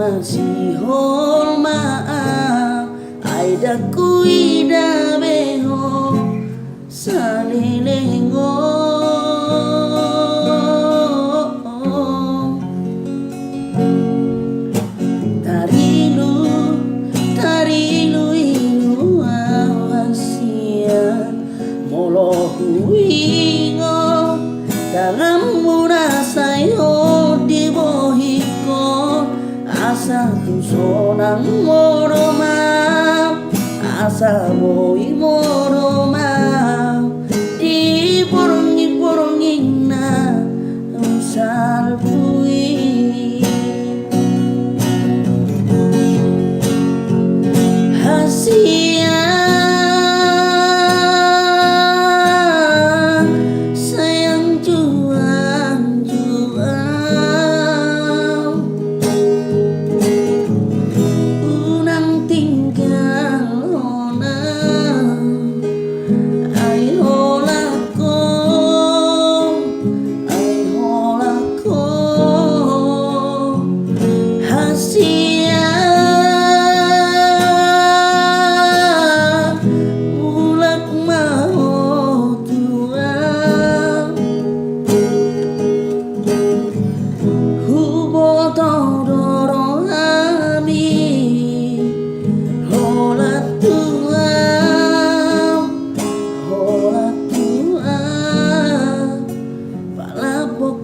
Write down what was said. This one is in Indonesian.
masih maaf aida kuida beho salilengo tarilu inu Hassian molo huingo dalam murasayo di bohiko asa tu sonang moroma asa boy moroma di porongin na salpui Hassian sayang juang unang tinggal ona ay hola ko Hassian mulak mau tuang hubo todo ami hola tuang palabok